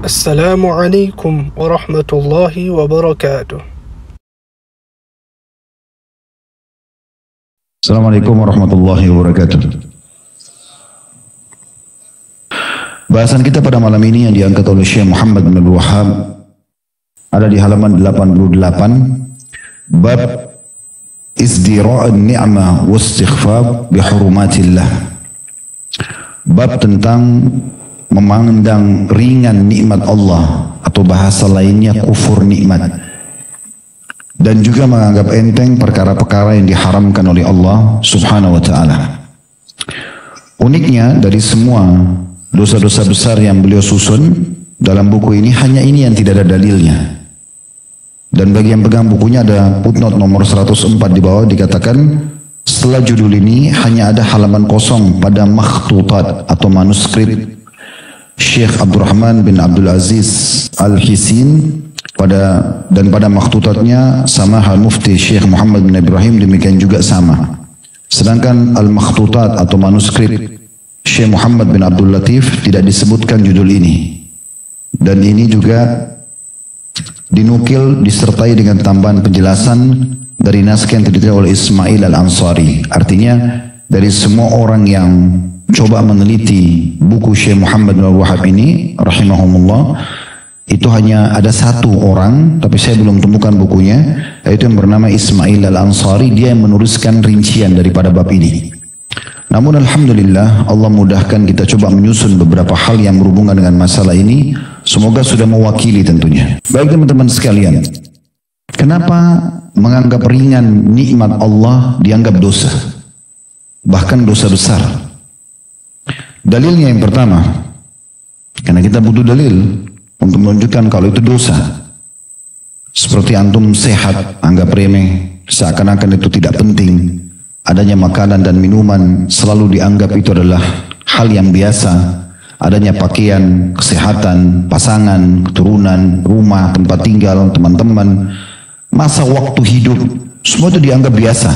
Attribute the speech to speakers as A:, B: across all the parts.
A: Assalamualaikum warahmatullahi wabarakatuh.
B: Assalamualaikum warahmatullahi wabarakatuh. Bahasan kita pada malam ini yang diangkat oleh Syekh Muhammad bin Abdul Wahhab ada di halaman 88, bab izdira'an ni'mah wa istighfar bi hurumatillah. Bab tentang memandang ringan nikmat Allah, atau bahasa lainnya kufur nikmat, dan juga menganggap enteng perkara-perkara yang diharamkan oleh Allah subhanahu wa ta'ala. Uniknya dari semua dosa-dosa besar yang beliau susun dalam buku ini, hanya ini yang tidak ada dalilnya. Dan bagi yang pegang bukunya ada footnote nomor 104 di bawah, dikatakan setelah judul ini hanya ada halaman kosong pada makhtutat atau manuskrip Syekh Abdurrahman bin Abdul Aziz Al-Hisin, dan pada makhtutatnya sama hal Mufti Syekh Muhammad bin Ibrahim demikian juga sama. Sedangkan al-makhtutat atau manuskrip Syekh Muhammad bin Abdul Latif tidak disebutkan judul ini. Dan ini juga dinukil disertai dengan tambahan penjelasan dari naskah yang ditulis oleh Ismail Al-Ansari. Artinya dari semua orang yang coba meneliti buku Syekh Muhammad bin Abdul Wahhab ini rahimahumullah, itu hanya ada satu orang, tapi saya belum temukan bukunya, yaitu yang bernama Ismail Al-Ansari. Dia yang menuliskan rincian daripada bab ini. Namun alhamdulillah Allah mudahkan kita coba menyusun beberapa hal yang berhubungan dengan masalah ini. Semoga sudah mewakili tentunya. Baik teman-teman sekalian, kenapa menganggap ringan nikmat Allah dianggap dosa? Bahkan dosa besar. Dalilnya yang pertama, karena kita butuh dalil untuk menunjukkan kalau itu dosa. Seperti antum sehat, anggap remeh, seakan-akan itu tidak penting. Adanya makanan dan minuman selalu dianggap itu adalah hal yang biasa. Adanya pakaian, kesehatan, pasangan, keturunan, rumah, tempat tinggal, teman-teman, masa waktu hidup, semua itu dianggap biasa.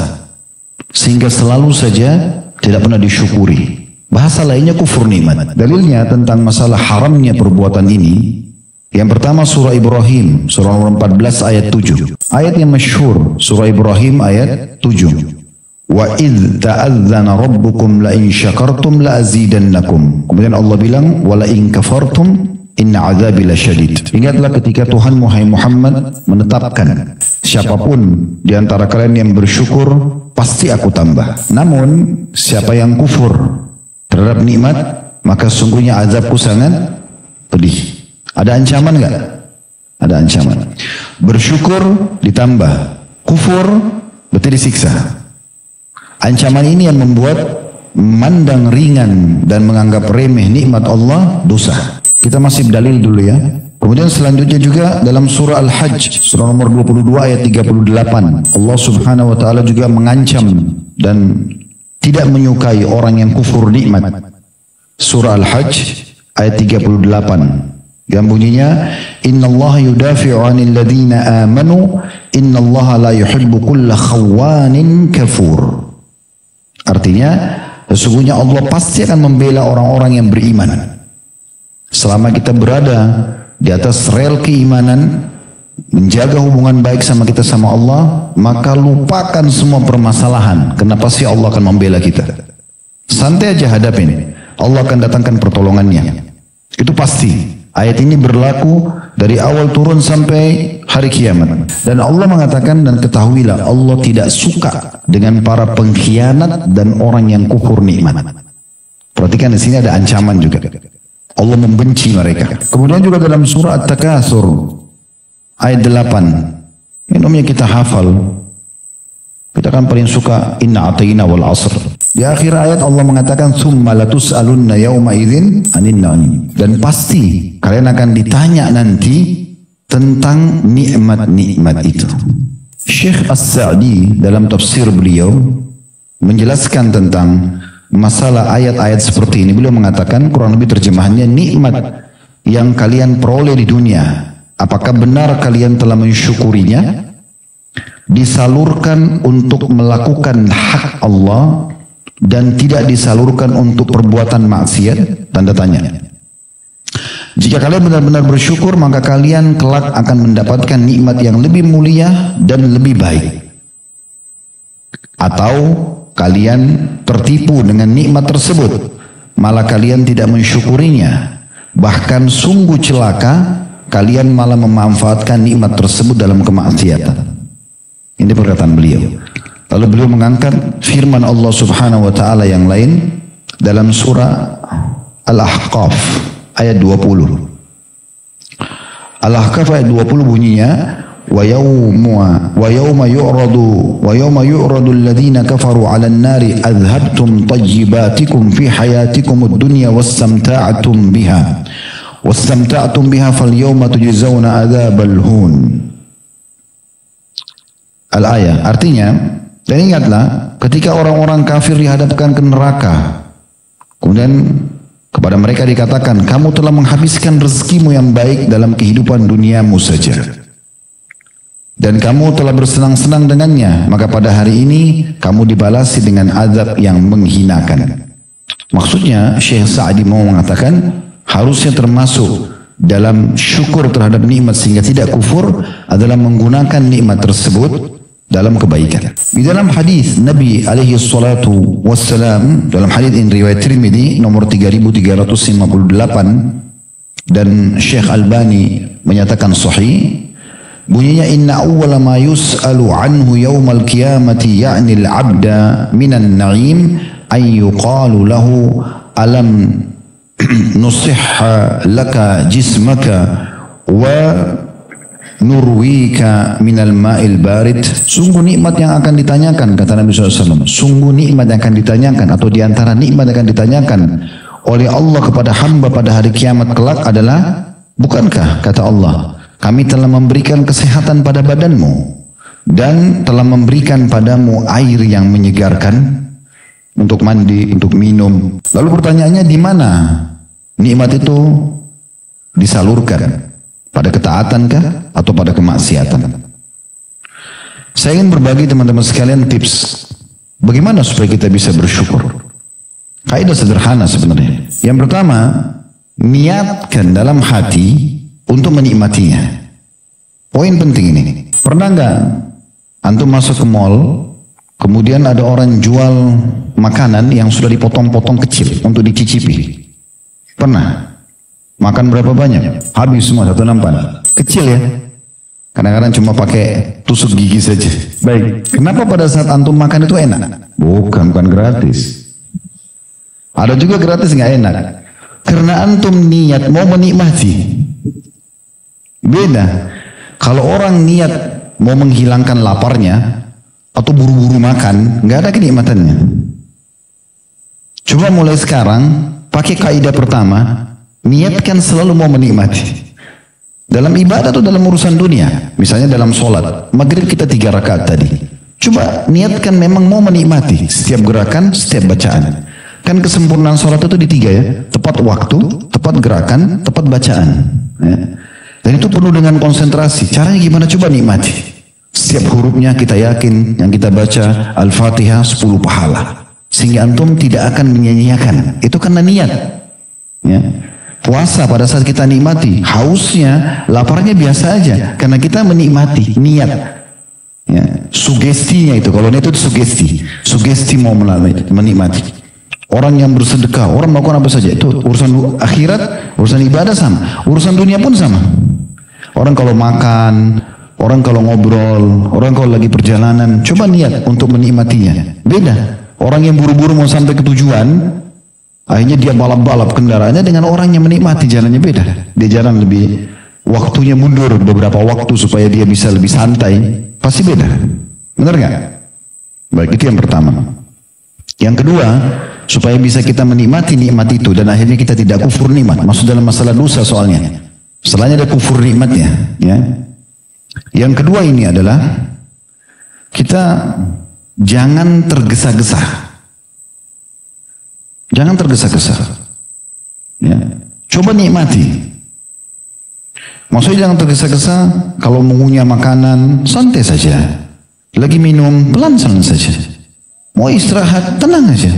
B: Sehingga selalu saja tidak pernah disyukuri. Bahasa lainnya kufur nikmat. Dalilnya tentang masalah haramnya perbuatan ini, yang pertama surah Ibrahim, surah nomor 14 ayat 7. Ayat yang masyhur, surah Ibrahim ayat 7. Wa idh ta'adzana rabbukum la in syakartum la azidannakum. Kemudian Allah bilang wa la in kafartum inna azabi lasyadid. Ingatlah ketika Tuhan Muhammad menetapkan siapapun di antara kalian yang bersyukur pasti aku tambah. Namun siapa yang kufur terhadap nikmat, maka sungguhnya azabku sangat pedih. Ada ancaman enggak? Ada ancaman. Bersyukur ditambah, kufur berarti disiksa. Ancaman ini yang membuat memandang ringan dan menganggap remeh nikmat Allah dosa. Kita masih dalil dulu ya. Kemudian selanjutnya juga dalam surah Al-Hajj, surah nomor 22 ayat 38. Allah subhanahu wa ta'ala juga mengancam dan tidak menyukai orang yang kufur nikmat. Surah Al-Hajj ayat 38 yang bunyinya innallaha yudafi'u 'anil ladzina amanu innallaha la yuhibbu kulla khawanin kafur. Artinya sesungguhnya Allah pasti akan membela orang-orang yang beriman. Selama kita berada di atas rel keimanan, menjaga hubungan baik sama kita sama Allah, maka lupakan semua permasalahan. Kenapa sih Allah akan membela kita? Santai aja hadapin. Allah akan datangkan pertolongannya. Itu pasti. Ayat ini berlaku dari awal turun sampai hari kiamat. Dan Allah mengatakan, dan ketahuilah Allah tidak suka dengan para pengkhianat dan orang yang kufur nikmat. Perhatikan di sini ada ancaman juga. Allah membenci mereka. Kemudian juga dalam surah At-Takatsur ayat 8. Ini namanya kita hafal. Kita kan paling suka inna atayna wal asr. Di akhir ayat Allah mengatakan tsumma latus'alunna yauma idzin 'anil na'im. Dan pasti kalian akan ditanya nanti tentang nikmat-nikmat itu. Syekh As-Sa'di dalam tafsir beliau menjelaskan tentang masalah ayat-ayat seperti ini. Beliau mengatakan kurang lebih terjemahannya, nikmat yang kalian peroleh di dunia, apakah benar kalian telah mensyukurinya? Disalurkan untuk melakukan hak Allah dan tidak disalurkan untuk perbuatan maksiat? Tanda tanya. Jika kalian benar-benar bersyukur, maka kalian kelak akan mendapatkan nikmat yang lebih mulia dan lebih baik. Atau kalian tertipu dengan nikmat tersebut, malah kalian tidak mensyukurinya. Bahkan sungguh celaka, kalian malah memanfaatkan nikmat tersebut dalam kemaksiatan. Ini perkataan beliau. Lalu beliau mengangkat firman Allah Subhanahu wa taala yang lain dalam surah Al-Ahqaf ayat 20. Al-Ahqaf ayat 20 bunyinya, wa yawma yu'radu alladhina kafaru 'alan nari adhabtum tayyibatikum fi hayatikum ad-dunya wastamta'tum biha falyawma tujzauna adzabal hun. Al-ayah, artinya, dan ingatlah ketika orang-orang kafir dihadapkan ke neraka, kemudian kepada mereka dikatakan, kamu telah menghabiskan rezekimu yang baik dalam kehidupan duniamu saja, dan kamu telah bersenang-senang dengannya, maka pada hari ini kamu dibalasi dengan azab yang menghinakan. Maksudnya Syekh Sa'di mau mengatakan, harusnya termasuk dalam syukur terhadap nikmat sehingga tidak kufur adalah menggunakan nikmat tersebut dalam kebaikan. Di dalam hadis Nabi alaihi salatu wassalam, dalam hadis in riwayat Tirmidzi nomor 3358 dan Syekh Albani menyatakan sahih, bunyinya inna awwala ma yus'alu anhu yaumal qiyamati ya'ni al-'abda minan na'im ay yuqalu lahu alam nusihha laka jismaka wa nurwika minal ma'il barid. Sungguh nikmat yang akan ditanyakan, kata Nabi SAW. Sungguh nikmat yang akan ditanyakan, atau diantara nikmat yang akan ditanyakan oleh Allah kepada hamba pada hari kiamat kelak adalah, bukankah, kata Allah, kami telah memberikan kesehatan pada badanmu dan telah memberikan padamu air yang menyegarkan untuk mandi, untuk minum. Lalu pertanyaannya, di mana nikmat itu disalurkan? Pada ketaatankah atau pada kemaksiatan? Saya ingin berbagi teman-teman sekalian tips bagaimana supaya kita bisa bersyukur. Kaidah sederhana sebenarnya. Yang pertama, niatkan dalam hati untuk menikmatinya. Poin penting ini. Pernah nggak antum masuk ke mall, kemudian ada orang jual makanan yang sudah dipotong-potong kecil untuk dicicipi? Pernah? Makan berapa banyak? Habis semua satu nampan. Kecil ya. Kadang-kadang cuma pakai tusuk gigi saja. Baik. Kenapa pada saat antum makan itu enak? Bukan gratis. Ada juga gratis nggak enak. Karena antum niat mau menikmati. Beda. Kalau orang niat mau menghilangkan laparnya atau buru-buru makan, nggak ada kenikmatannya. Coba mulai sekarang pakai kaidah pertama. Niatkan selalu mau menikmati. Dalam ibadah atau dalam urusan dunia. Misalnya dalam sholat. Maghrib kita 3 rakaat tadi. Coba niatkan memang mau menikmati. Setiap gerakan, setiap bacaan. Kan kesempurnaan sholat itu di 3 ya. Tepat waktu, tepat gerakan, tepat bacaan. Ya. Dan itu penuh dengan konsentrasi. Caranya gimana? Coba nikmati. Setiap hurufnya kita yakin. Yang kita baca Al-Fatihah 10 pahala. Sehingga antum tidak akan menyia-nyiakan. Itu karena niat. Ya. Puasa pada saat kita nikmati, hausnya, laparnya biasa aja, karena kita menikmati, niat. Ya, sugestinya itu, kalau niat itu sugesti mau menikmati. Orang yang bersedekah, orang melakukan apa saja, itu urusan akhirat, urusan ibadah sama, urusan dunia pun sama. Orang kalau makan, orang kalau ngobrol, orang kalau lagi perjalanan, coba niat untuk menikmatinya. Beda, orang yang buru-buru mau sampai ke tujuan, akhirnya dia balap-balap kendaraannya dengan orang yang menikmati, jalannya beda. Dia jalan lebih, waktunya mundur beberapa waktu supaya dia bisa lebih santai. Pasti beda. Benar nggak? Baik, itu yang pertama. Yang kedua, supaya bisa kita menikmati nikmat itu dan akhirnya kita tidak kufur nikmat. Maksud dalam masalah dosa soalnya. Setelahnya ada kufur nikmatnya. Ya. Yang kedua ini adalah kita jangan tergesa-gesa. Jangan tergesa-gesa. Ya. Coba nikmati. Maksudnya jangan tergesa-gesa. Kalau mengunyah makanan, santai saja. Lagi minum, pelan-pelan saja. Mau istirahat, tenang aja.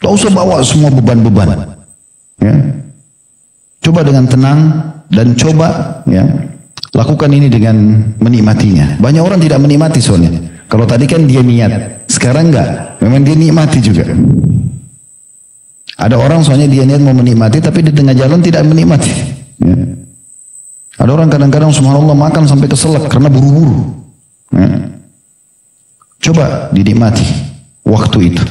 B: Tak usah bawa semua beban-beban. Ya. Coba dengan tenang dan coba ya lakukan ini dengan menikmatinya. Banyak orang tidak menikmati soalnya. Kalau tadi kan dia niat, sekarang enggak. Memang dia nikmati juga. Ada orang soalnya dia niat mau menikmati, tapi di tengah jalan tidak menikmati. Ya. Ada orang kadang-kadang subhanallah makan sampai keselak karena buru-buru. Ya. Coba dinikmati waktu itu.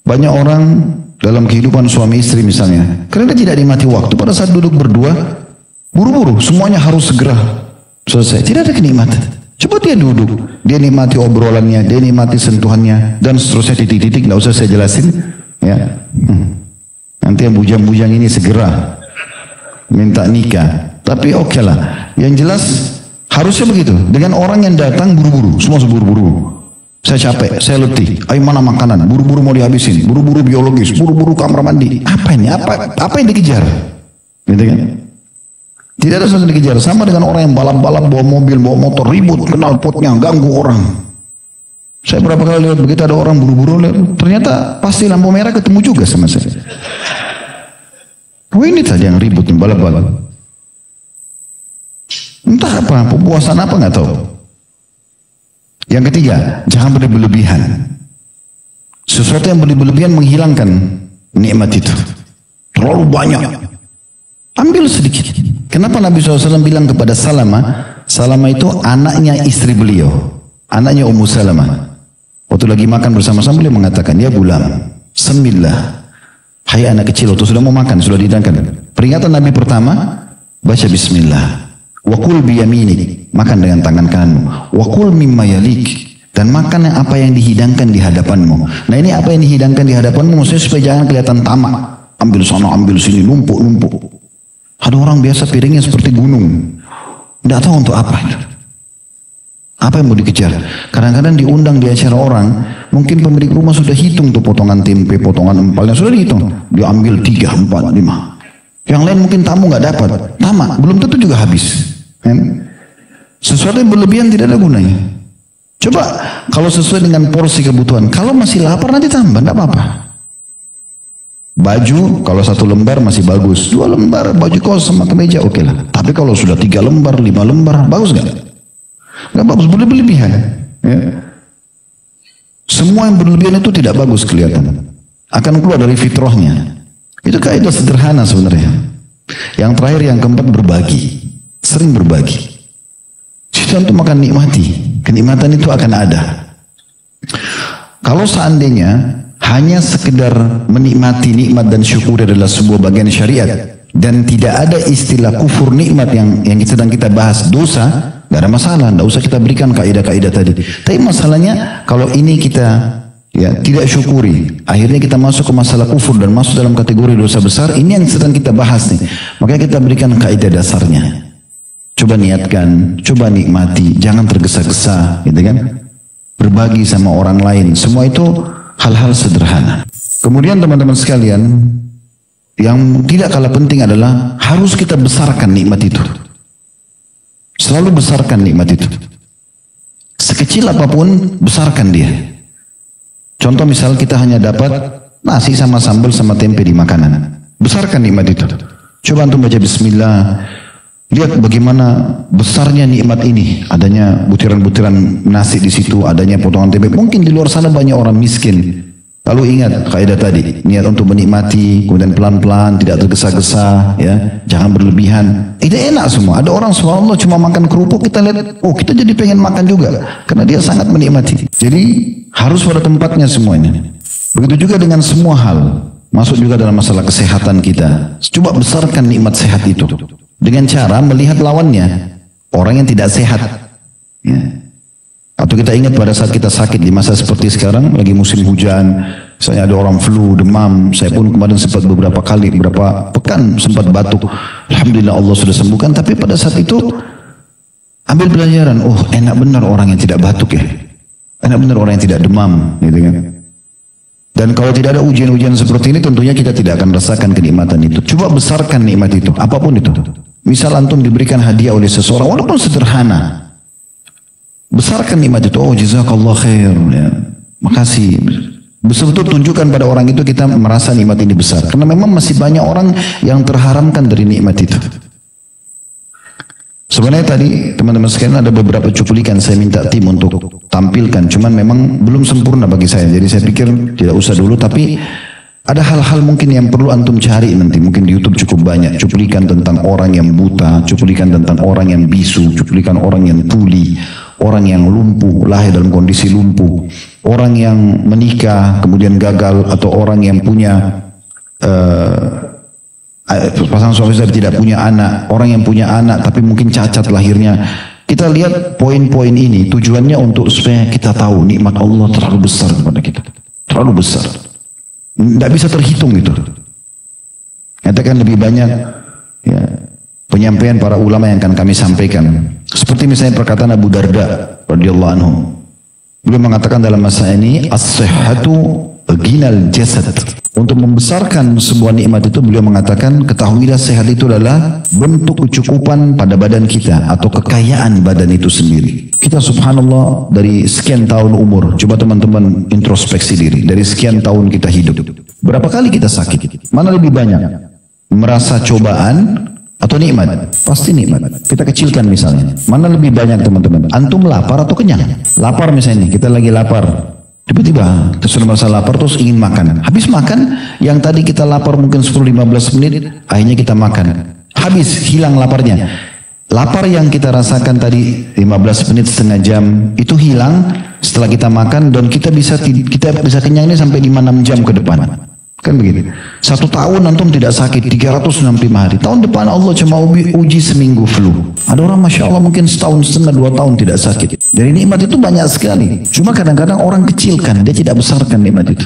B: Banyak orang dalam kehidupan suami istri misalnya, karena dia tidak nikmati waktu, pada saat duduk berdua, buru-buru, semuanya harus segera selesai. Tidak ada kenikmatan. Coba dia duduk, dia nikmati obrolannya, dia nikmati sentuhannya, dan seterusnya titik-titik, tidak usah saya jelasin. Ya, nanti yang bujang-bujang ini segera minta nikah. Tapi oke lah, yang jelas harusnya begitu. Dengan orang yang datang buru-buru, semua seburu-buru. Saya capek, saya letih. Ayo mana makanan? Buru-buru mau dihabisin. Buru-buru biologis, buru-buru kamar mandi. Apa ini? Apa yang dikejar? Gitu kan? Tidak ada sesuatu yang dikejar. Sama dengan orang yang balap-balap, bawa mobil, bawa motor, ribut, kenal potnya, ganggu orang. Saya berapa kali lihat begitu ada orang buru-buru, ternyata pasti lampu merah ketemu juga sama saya. Oh ini tadi yang ribut, balap-balap. Entah apa, puasan apa nggak tahu. Yang ketiga, jangan berlebihan. Sesuatu yang berlebihan menghilangkan nikmat itu. Terlalu banyak. Ambil sedikit. Kenapa Nabi SAW bilang kepada Salamah? Salamah itu anaknya istri beliau. Anaknya Ummu Salamah. Waktu lagi makan bersama-sama beliau mengatakan, ya gulam, semillah. Hai anak kecil, waktu sudah mau makan, sudah dihidangkan. Peringatan Nabi pertama, baca bismillah. Wakul biyaminik, makan dengan tangan kananmu. Wakul mimma yalik, dan makan apa yang dihidangkan di hadapanmu. Nah ini apa yang dihidangkan di hadapanmu, maksudnya supaya jangan kelihatan tamak. Ambil sana, ambil sini, numpuk-numpuk. Ada orang biasa piringnya seperti gunung. Tidak tahu untuk apa itu. Apa yang mau dikejar? Kadang-kadang diundang di acara orang, mungkin pemilik rumah sudah hitung tuh potongan tempe, potongan empalnya sudah dihitung. Dia ambil 3, 4, 5. Yang lain mungkin tamu nggak dapat, tamak, belum tentu juga habis. Sesuatu yang berlebihan tidak ada gunanya. Coba kalau sesuai dengan porsi kebutuhan. Kalau masih lapar nanti tambah, tidak apa-apa. Baju kalau 1 lembar masih bagus, 2 lembar baju kos sama kemeja oke lah. Tapi kalau sudah 3 lembar, 5 lembar, bagus nggak? Nggak bagus, berlebihan. Ya. Semua yang berlebihan itu tidak bagus kelihatan. Akan keluar dari fitrahnya. Itu kaidah sederhana sebenarnya. Yang terakhir, yang keempat, berbagi. Sering berbagi. Kita untuk makan nikmati. Kenikmatan itu akan ada. Kalau seandainya hanya sekedar menikmati nikmat dan syukur adalah sebuah bagian syariat dan tidak ada istilah kufur nikmat yang sedang kita bahas dosa, tidak ada masalah. Tidak usah kita berikan kaidah-kaidah tadi. Tapi masalahnya kalau ini kita ya tidak syukuri, akhirnya kita masuk ke masalah kufur dan masuk dalam kategori dosa besar. Ini yang sedang kita bahas nih. Makanya kita berikan kaidah dasarnya. Coba niatkan, coba nikmati, jangan tergesa-gesa, gitu kan? Berbagi sama orang lain, semua itu hal-hal sederhana. Kemudian teman-teman sekalian, yang tidak kalah penting adalah harus kita besarkan nikmat itu. Selalu besarkan nikmat itu. Sekecil apapun, besarkan dia. Contoh misal kita hanya dapat nasi sama sambal sama tempe di makanan. Besarkan nikmat itu. Coba antum baca bismillah. Lihat bagaimana besarnya nikmat ini. Adanya butiran-butiran nasi di situ, adanya potongan tempe. Mungkin di luar sana banyak orang miskin. Lalu ingat kaidah tadi, niat untuk menikmati, kemudian pelan-pelan, tidak tergesa-gesa, ya, jangan berlebihan. Itu enak semua. Ada orang subhanallah cuma makan kerupuk, kita lihat, oh kita jadi pengen makan juga, karena dia sangat menikmati. Jadi harus pada tempatnya semuanya. Begitu juga dengan semua hal. Masuk juga dalam masalah kesehatan kita. Coba besarkan nikmat sehat itu. Dengan cara melihat lawannya, orang yang tidak sehat. Ya. Atau kita ingat pada saat kita sakit di masa seperti sekarang, lagi musim hujan, misalnya ada orang flu, demam, saya pun kemarin sempat beberapa pekan sempat batuk. Alhamdulillah Allah sudah sembuhkan, tapi pada saat itu ambil pelajaran, oh enak benar orang yang tidak batuk ya. Enak benar orang yang tidak demam, gitu kan. Dan kalau tidak ada ujian-ujian seperti ini, tentunya kita tidak akan merasakan kenikmatan itu. Coba besarkan nikmat itu, apapun itu. Misal antum diberikan hadiah oleh seseorang, walaupun sederhana. Besarkan nikmat itu. Oh jazakallah khair. Ya. Makasih. Betul-betul tunjukkan pada orang itu kita merasa nikmat ini besar. Karena memang masih banyak orang yang terharamkan dari nikmat itu. Sebenarnya tadi teman-teman sekalian ada beberapa cuplikan saya minta tim untuk tampilkan. Cuman memang belum sempurna bagi saya. Jadi saya pikir tidak usah dulu. Tapi ada hal-hal mungkin yang perlu antum cari nanti. Mungkin di YouTube cukup banyak. Cuplikan tentang orang yang buta. Cuplikan tentang orang yang bisu. Cuplikan orang yang tuli. Orang yang lumpuh. Lahir dalam kondisi lumpuh. Orang yang menikah kemudian gagal. Atau orang yang punya pasangan suami istri tidak punya anak, orang yang punya anak tapi mungkin cacat lahirnya. Kita lihat poin-poin ini tujuannya untuk supaya kita tahu nikmat Allah terlalu besar kepada kita, terlalu besar, tidak bisa terhitung itu. Katakan lebih banyak ya, penyampaian para ulama yang akan kami sampaikan. Seperti misalnya perkataan Abu Darda radhiyallahu anhu. Beliau mengatakan dalam masa ini as-sihhatu ghinal jasad. Untuk membesarkan sebuah nikmat itu beliau mengatakan ketahuilah sehat itu adalah bentuk kecukupan pada badan kita atau kekayaan badan itu sendiri. Kita subhanallah dari sekian tahun umur, coba teman-teman introspeksi diri, dari sekian tahun kita hidup. Berapa kali kita sakit? Mana lebih banyak? Merasa cobaan atau nikmat? Pasti nikmat. Kita kecilkan misalnya. Mana lebih banyak teman-teman? Antum lapar atau kenyang? Lapar misalnya, kita lagi lapar. Tiba-tiba kita sudah merasa lapar terus ingin makan. Habis makan, yang tadi kita lapar mungkin 10-15 menit, akhirnya kita makan. Habis, hilang laparnya. Lapar yang kita rasakan tadi 15 menit, setengah jam, itu hilang setelah kita makan dan kita bisa kenyang ini sampai 5-6 jam ke depan. Kan begitu. 1 tahun antum tidak sakit, 365 hari. Tahun depan Allah cuma uji seminggu flu. Ada orang Masya Allah mungkin setahun setengah 2 tahun tidak sakit. Dari nikmat itu banyak sekali. Cuma kadang-kadang orang kecilkan, dia tidak besarkan nikmat itu.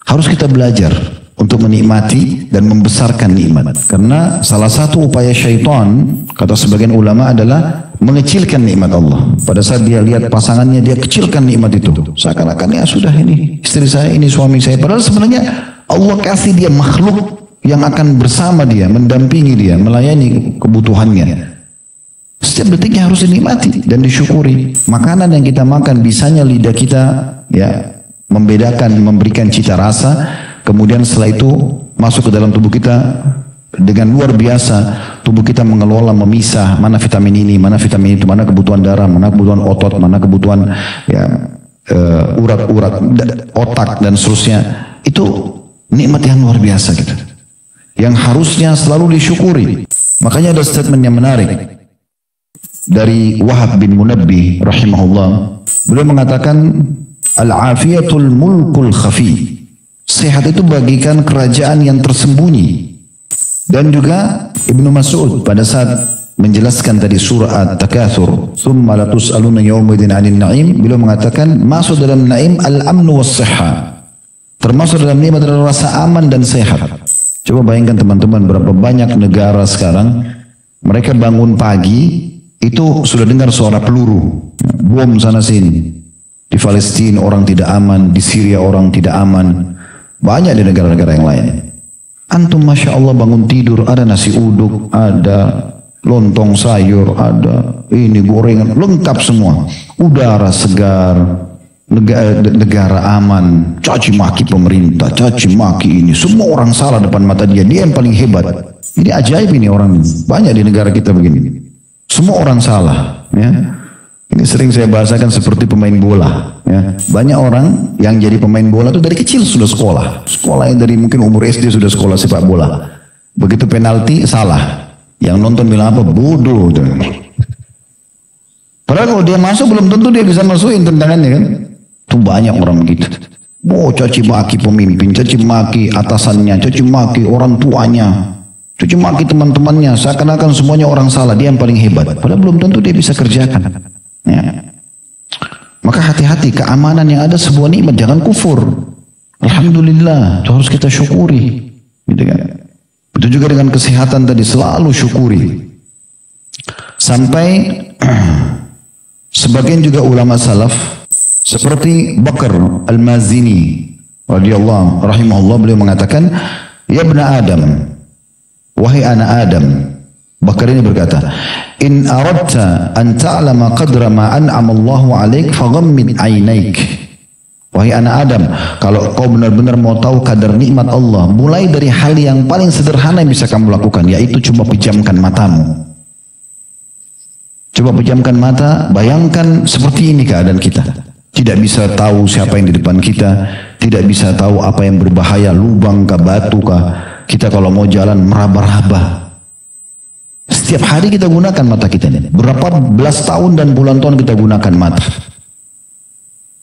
B: Harus kita belajar untuk menikmati dan membesarkan nikmat. Karena salah satu upaya syaitan, kata sebagian ulama adalah mengecilkan nikmat Allah. Pada saat dia lihat pasangannya, dia kecilkan nikmat itu. Seakan-akan ya sudah ini istri saya, ini suami saya. Padahal sebenarnya Allah kasih dia makhluk yang akan bersama dia, mendampingi dia, melayani kebutuhannya. Setiap detiknya harus dinikmati dan disyukuri. Makanan yang kita makan, bisanya lidah kita ya membedakan, memberikan cita rasa. Kemudian setelah itu masuk ke dalam tubuh kita dengan luar biasa. Tubuh kita mengelola, memisah mana vitamin ini, mana vitamin itu, mana kebutuhan darah, mana kebutuhan otot, mana kebutuhan ya urat-urat, otak dan seterusnya. Itu nikmat yang luar biasa gitu, yang harusnya selalu disyukuri. Makanya ada statement yang menarik dari Wahab bin Munabbih rahimahullah. Beliau mengatakan al-afiyatul mulkul khafi. Sehat itu bagikan kerajaan yang tersembunyi. Dan juga Ibnu Mas'ud pada saat menjelaskan tadi surah At-Takatsur, "Tsumma latus'aluna yawmaidin 'anil na'im", beliau mengatakan masuk dalam naim al-amnu was-sihha. Termasuk dalam nikmat adalah rasa aman dan sehat. Coba bayangkan teman-teman berapa banyak negara sekarang mereka bangun pagi itu sudah dengar suara peluru, bom sana sini. Di Palestina orang tidak aman, di Syria orang tidak aman, banyak di negara-negara yang lain. Antum Masya Allah bangun tidur ada nasi uduk, ada lontong sayur, ada ini gorengan, lengkap semua. Udara segar. Negara aman, caci maki pemerintah, caci maki ini, semua orang salah depan mata dia, dia yang paling hebat. Ini ajaib ini orang ini. Banyak di negara kita begini. Semua orang salah, ya. Ini sering saya bahasakan seperti pemain bola, ya. Banyak orang yang jadi pemain bola itu dari kecil sudah sekolah. Sekolahnya dari mungkin umur SD sudah sekolah sepak bola. Begitu penalti salah. Yang nonton bilang apa? Bodoh. Padahal kalau dia masuk belum tentu dia bisa masukin tendangannya kan. Itu banyak orang begitu. Oh, caci maki pemimpin, caci maki atasannya, caci maki orang tuanya, caci maki teman-temannya, seakan-akan semuanya orang salah, dia yang paling hebat. Padahal belum tentu dia bisa kerjakan. Ya. Maka hati-hati, keamanan yang ada sebuah nikmat, jangan kufur. Alhamdulillah, itu harus kita syukuri. Gitu kan? Itu juga dengan kesehatan tadi, selalu syukuri. Sampai sebagian juga ulama salaf seperti Bakar Al-Mazini radhiyallahu rahimahullah, beliau mengatakan, "Ya ibna Adam, wahai anak Adam." Bakar ini berkata, "In aradta an ta'lama qadra ma an'ama Allahu 'alaik faghammid 'ainaik." Wahai anak Adam, kalau kau benar-benar mau tahu kadar nikmat Allah, mulai dari hal yang paling sederhana yang bisa kamu lakukan, yaitu coba pejamkan matamu. Coba pejamkan mata, bayangkan seperti ini keadaan kita. Tidak bisa tahu siapa yang di depan kita, tidak bisa tahu apa yang berbahaya, lubang kah, batu kah. Kita kalau mau jalan meraba-raba. Setiap hari kita gunakan mata kita ini. Berapa belas tahun dan bulan tahun kita gunakan mata.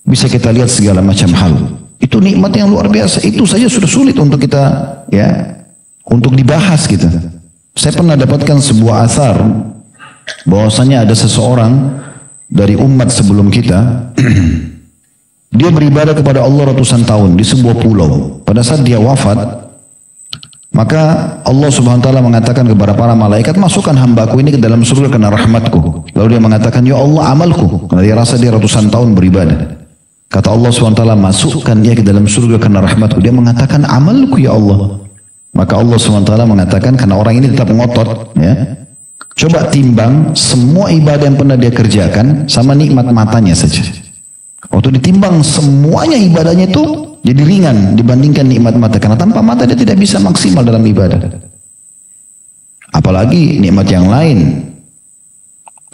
B: Bisa kita lihat segala macam hal. Itu nikmat yang luar biasa. Itu saja sudah sulit untuk kita, ya, untuk dibahas gitu. Saya pernah dapatkan sebuah asar bahwasanya ada seseorang dari umat sebelum kita, dia beribadah kepada Allah ratusan tahun di sebuah pulau. Pada saat dia wafat, maka Allah Subhanahu wa taala mengatakan kepada para malaikat, masukkan hambaku ini ke dalam surga karena rahmatku. Lalu dia mengatakan, ya Allah, amalku, karena dia rasa dia ratusan tahun beribadah. Kata Allah SWT, masukkan dia ke dalam surga karena rahmatku. Dia mengatakan, amalku ya Allah. Maka Allah SWT mengatakan, karena orang ini tetap ngotot, ya, coba timbang semua ibadah yang pernah dia kerjakan sama nikmat matanya saja. Waktu ditimbang semuanya ibadahnya itu jadi ringan dibandingkan nikmat mata. Karena tanpa mata dia tidak bisa maksimal dalam ibadah. Apalagi nikmat yang lain.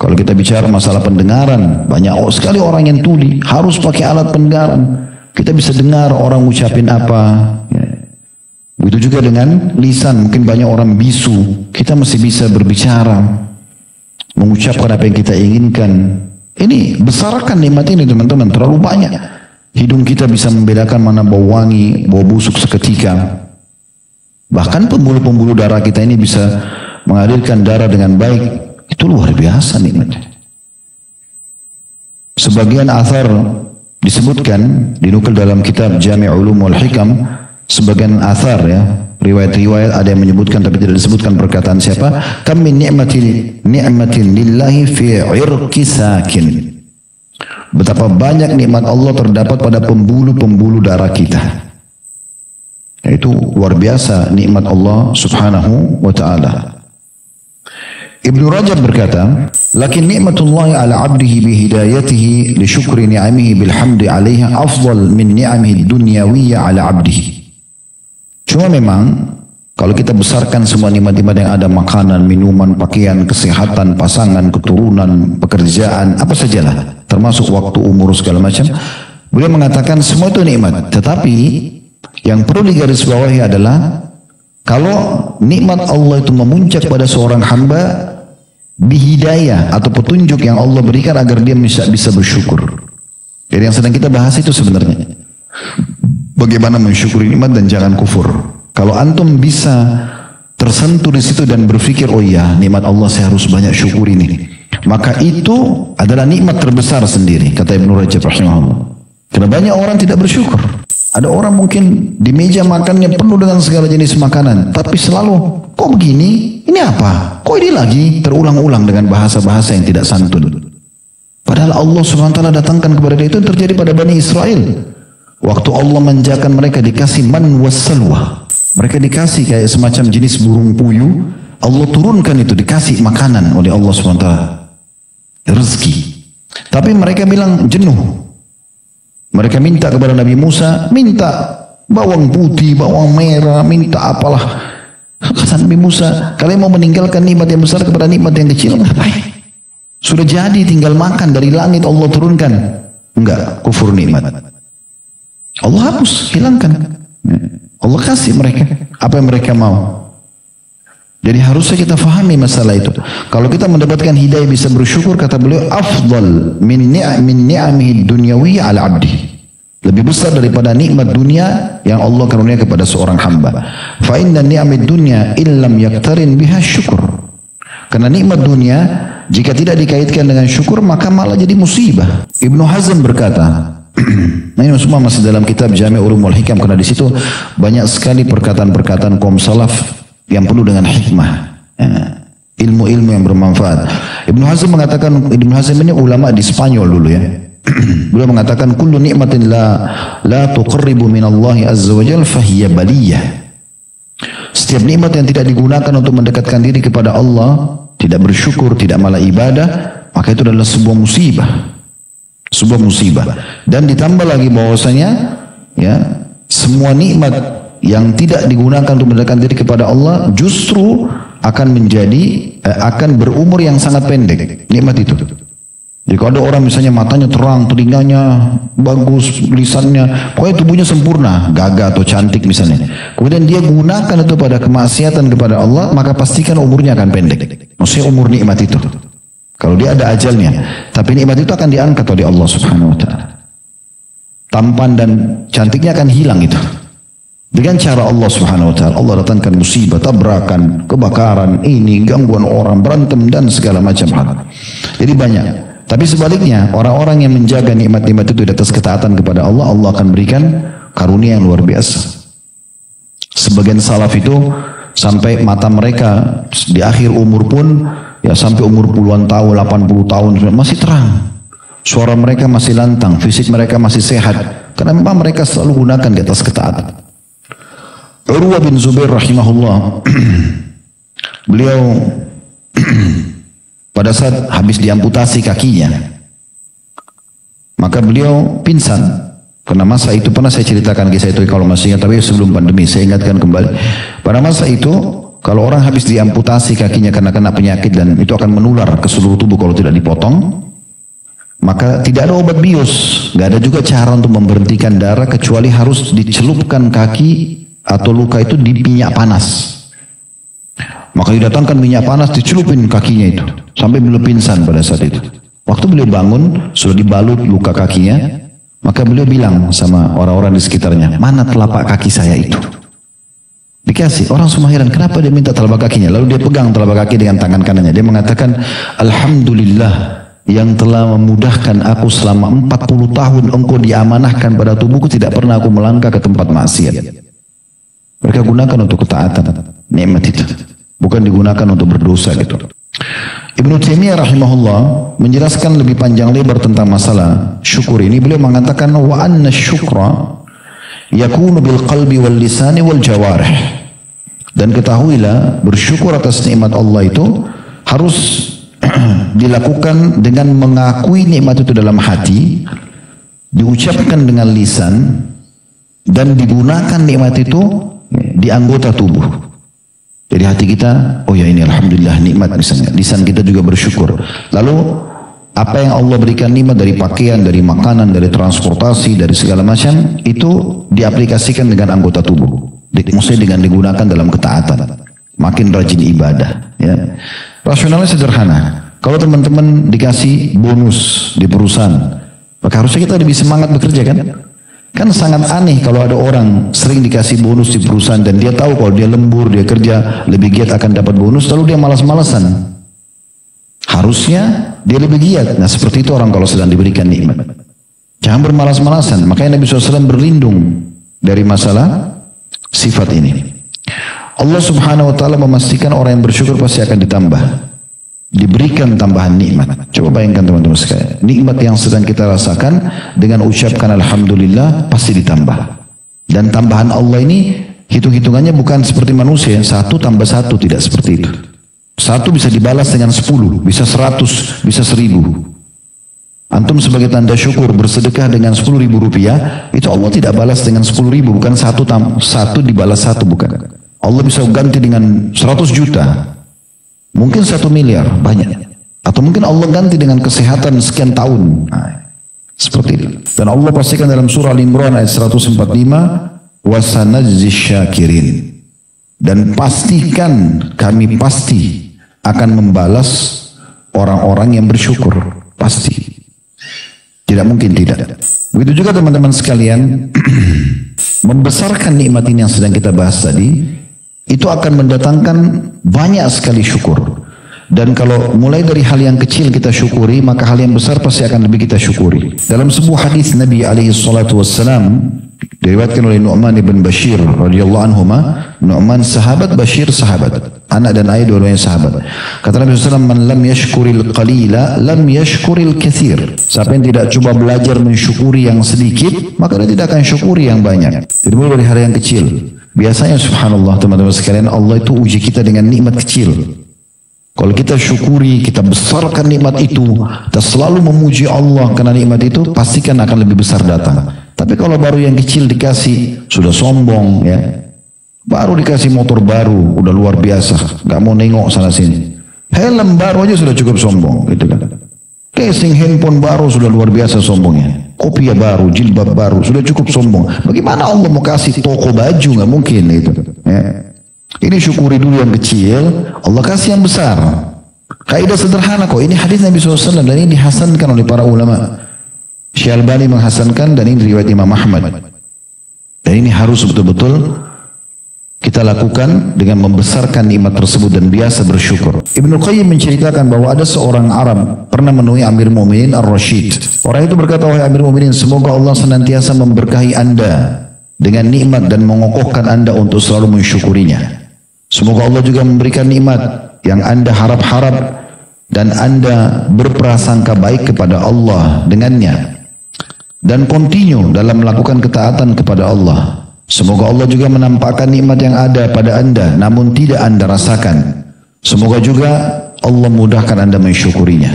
B: Kalau kita bicara masalah pendengaran, banyak sekali orang yang tuli, harus pakai alat pendengaran. Kita bisa dengar orang ucapin apa. Ya. Begitu juga dengan lisan, mungkin banyak orang bisu. Kita masih bisa berbicara, mengucapkan apa yang kita inginkan. Ini besarkan nikmat ini teman-teman, terlalu banyak. Hidung kita bisa membedakan mana bau wangi, bau busuk seketika. Bahkan pembuluh-pembuluh darah kita ini bisa mengalirkan darah dengan baik. Itu luar biasa nikmatnya. Sebagian athar disebutkan, dinukil dalam kitab Jami' Ulum wal Hikam, sebagian athar, ya, riwayat-riwayat ada yang menyebutkan tapi tidak disebutkan perkataan siapa. Kam min ni'matin lillahi fi 'irqi sakin. Betapa banyak nikmat Allah terdapat pada pembuluh-pembuluh darah kita. Itu luar biasa nikmat Allah Subhanahu wa taala. Ibnu Rajab berkata, lakin nikmatullahi ala 'abdihi bihidayatihi li syukri ni'amihi bilhamdi 'alaiha afdal min ni'amihi dunyawiyya ala 'abdihi. Cuma memang kalau kita besarkan semua nikmat-nikmat yang ada, makanan, minuman, pakaian, kesehatan, pasangan, keturunan, pekerjaan, apa sajalah, termasuk waktu, umur, segala macam, beliau mengatakan semua itu nikmat. Tetapi yang perlu digarisbawahi adalah kalau nikmat Allah itu memuncak pada seorang hamba bihidayah atau petunjuk yang Allah berikan agar dia bisa bersyukur. Jadi yang sedang kita bahas itu sebenarnya bagaimana mensyukuri nikmat dan jangan kufur. Kalau antum bisa tersentuh di situ dan berpikir, oh iya, nikmat Allah saya harus banyak syukuri ini, maka itu adalah nikmat terbesar sendiri, kata Ibnu Rajab rahimahullah. Karena banyak orang tidak bersyukur. Ada orang mungkin di meja makannya penuh dengan segala jenis makanan, tapi selalu, kok begini? Ini apa? Kok ini lagi? Terulang-ulang dengan bahasa-bahasa yang tidak santun. Padahal Allah SWT datangkan kepada dia, itu terjadi pada Bani Israel. Waktu Allah manjakan mereka, dikasih man wassalwa. Mereka dikasih kayak semacam jenis burung puyuh. Allah turunkan itu, dikasih makanan oleh Allah SWT. Rezeki. Tapi mereka bilang jenuh. Mereka minta kepada Nabi Musa, minta bawang putih, bawang merah, minta apalah. Kata Nabi Musa, kalian mau meninggalkan nikmat yang besar kepada nikmat yang kecil, ngapain? Sudah jadi tinggal makan dari langit Allah turunkan. Enggak, kufur nikmat. Allah hapus, hilangkan. Allah kasih mereka apa yang mereka mau. Jadi harusnya kita fahami masalah itu. Kalau kita mendapatkan hidayah bisa bersyukur, kata beliau, afdal min ni'amihi dunyawiyya ala abdi. Lebih besar daripada nikmat dunia yang Allah karunia kepada seorang hamba. Fa inna ni'amid dunya illam yaktarin biha syukur. Karena nikmat dunia jika tidak dikaitkan dengan syukur maka malah jadi musibah. Ibnu Hazm berkata, nah ini semua masih dalam kitab Jami' Ulum wal Hikam, karena di situ banyak sekali perkataan-perkataan kaum salaf yang penuh dengan hikmah, ilmu-ilmu yang bermanfaat. Ibnu Hazm mengatakan, Ibnu Hazm ini ulama di Spanyol dulu ya. Beliau mengatakan kullu ni'matin la tuqarribu minallahi azza wa jalla fahiya baliyah. Setiap nikmat yang tidak digunakan untuk mendekatkan diri kepada Allah, tidak bersyukur, tidak malah ibadah, maka itu adalah sebuah musibah. Sebuah musibah. Dan ditambah lagi bahwasanya ya, semua nikmat yang tidak digunakan untuk mendekatkan diri kepada Allah justru akan akan berumur yang sangat pendek. Nikmat itu. Jadi kalau ada orang misalnya matanya terang, telinganya bagus, lisannya, pokoknya tubuhnya sempurna, gagah atau cantik misalnya. Kemudian dia gunakan itu pada kemaksiatan kepada Allah, maka pastikan umurnya akan pendek. Maksudnya umur nikmat itu. Kalau dia ada ajalnya. Tapi nikmat itu akan diangkat oleh Allah Subhanahu wa ta'ala. Tampan dan cantiknya akan hilang itu. Dengan cara Allah Subhanahu wa ta'ala. Allah datangkan musibah, tabrakan, kebakaran, ini, gangguan orang, berantem dan segala macam hal. Jadi banyak. Tapi sebaliknya, orang-orang yang menjaga nikmat-nikmat itu di atas ketaatan kepada Allah, Allah akan berikan karunia yang luar biasa. Sebagian salaf itu sampai mata mereka di akhir umur pun, ya sampai umur puluhan tahun, 80 tahun masih terang. Suara mereka masih lantang, fisik mereka masih sehat. Karena memang mereka selalu gunakan di atas ketaatan. Urwah bin Zubair rahimahullah, beliau pada saat habis diamputasi kakinya, maka beliau pingsan. Karena masa itu pernah saya ceritakan kisah itu kalau masih ingat, tapi sebelum pandemi saya ingatkan kembali. Pada masa itu kalau orang habis diamputasi kakinya karena kena penyakit dan itu akan menular ke seluruh tubuh kalau tidak dipotong, maka tidak ada obat bius, nggak ada juga cara untuk memberhentikan darah kecuali harus dicelupkan kaki atau luka itu di minyak panas. Maka didatangkan minyak panas, dicelupin kakinya itu sampai beliau pingsan pada saat itu. Waktu beliau bangun sudah dibalut luka kakinya, maka beliau bilang sama orang-orang di sekitarnya, mana telapak kaki saya itu? Dikasih. Orang semua heran, kenapa dia minta telapak kakinya? Lalu dia pegang telapak kaki dengan tangan kanannya. Dia mengatakan, Alhamdulillah yang telah memudahkan aku selama 40 tahun engkau diamanahkan pada tubuhku, tidak pernah aku melangkah ke tempat maksiat. Mereka gunakan untuk ketaatan, nikmat itu. Bukan digunakan untuk berdosa gitu. Ibnu Taimiyah rahimahullah menjelaskan lebih panjang lebar tentang masalah syukur ini. Beliau mengatakan, wa anna syukra yakunu bil qalbi wal lisani wal jawarih. Dan ketahuilah bersyukur atas nikmat Allah itu harus dilakukan dengan mengakui nikmat itu dalam hati, diucapkan dengan lisan, dan digunakan nikmat itu di anggota tubuh. Jadi hati kita, oh ya ini alhamdulillah nikmat misalnya. Lisan kita juga bersyukur. Lalu apa yang Allah berikan nikmat dari pakaian, dari makanan, dari transportasi, dari segala macam, itu diaplikasikan dengan anggota tubuh. Maksudnya dengan digunakan dalam ketaatan. Makin rajin ibadah. Ya. Rasionalnya sederhana. Kalau teman-teman dikasih bonus di perusahaan, maka harusnya kita lebih semangat bekerja kan? Kan sangat aneh kalau ada orang sering dikasih bonus di perusahaan dan dia tahu kalau dia lembur, dia kerja lebih giat akan dapat bonus, lalu dia malas-malasan. Harusnya dia lebih giat. Nah seperti itu orang kalau sedang diberikan nikmat. Jangan bermalas-malasan. Makanya Nabi SAW berlindung dari masalah sifat ini. Allah Subhanahu wa ta'ala memastikan orang yang bersyukur pasti akan ditambah, diberikan tambahan nikmat. Coba bayangkan teman-teman sekalian, nikmat yang sedang kita rasakan dengan ucapkan alhamdulillah pasti ditambah. Dan tambahan Allah ini hitung-hitungannya bukan seperti manusia, 1 tambah 1, tidak seperti itu. 1 bisa dibalas dengan 10, bisa 100, bisa 1000. Antum sebagai tanda syukur bersedekah dengan 10.000 rupiah, itu Allah tidak balas dengan 10.000, bukan 1 dibalas 1, bukan. Allah bisa ganti dengan 100 juta. Mungkin 1 miliar, banyak. Atau mungkin Allah ganti dengan kesehatan sekian tahun. Nah, seperti itu. Dan Allah pastikan dalam surah Al-Imran ayat 145, wasanajzi syakirin. Dan pastikan, kami pasti akan membalas orang-orang yang bersyukur. Pasti. Tidak mungkin tidak. Begitu juga teman-teman sekalian, membesarkan nikmat ini yang sedang kita bahas tadi, itu akan mendatangkan banyak sekali syukur. Dan kalau mulai dari hal yang kecil kita syukuri, maka hal yang besar pasti akan lebih kita syukuri. Dalam sebuah hadis Nabi SAW diriwayatkan oleh Nu'man ibn Bashir radhiyallahu anhuma, Nu'man sahabat, Bashir sahabat, anak dan ayah dua-duanya sahabat. Kata Nabi SAW, man lam yashkuril qalila lam yashkuril kathir. Siapa yang tidak coba belajar mensyukuri yang sedikit, maka dia tidak akan syukuri yang banyak. Jadi mulai dari hal yang kecil. Biasanya subhanallah teman-teman sekalian, Allah itu uji kita dengan nikmat kecil. Kalau kita syukuri, kita besarkan nikmat itu, kita selalu memuji Allah karena nikmat itu, pastikan akan lebih besar datang. Tapi kalau baru yang kecil dikasih, sudah sombong ya. Baru dikasih motor baru, udah luar biasa, nggak mau nengok sana sini. Helm baru aja sudah cukup sombong, gitu kan. Casing handphone baru sudah luar biasa sombongnya. Kopiah baru, jilbab baru, sudah cukup sombong. Bagaimana Allah mau kasih toko baju? Nggak mungkin gitu. Ya. Ini syukuri dulu yang kecil, Allah kasih yang besar. Kaidah sederhana kok. Ini hadis Nabi SAW dan ini dihasankan oleh para ulama. Syekh Albani menghasankan dan ini riwayat Imam Ahmad. Dan ini harus betul-betul kita lakukan dengan membesarkan nikmat tersebut dan biasa bersyukur. Ibnu Qayyim menceritakan bahwa ada seorang Arab pernah menemui Amir Mu'minin Ar-Rashid. Orang itu berkata, wahai Amir Mu'minin, semoga Allah senantiasa memberkahi Anda dengan nikmat dan mengokohkan Anda untuk selalu mensyukurinya. Semoga Allah juga memberikan nikmat yang Anda harap-harap dan Anda berprasangka baik kepada Allah dengannya. Dan continue dalam melakukan ketaatan kepada Allah. Semoga Allah juga menampakkan nikmat yang ada pada Anda namun tidak Anda rasakan. Semoga juga Allah mudahkan Anda mensyukurinya.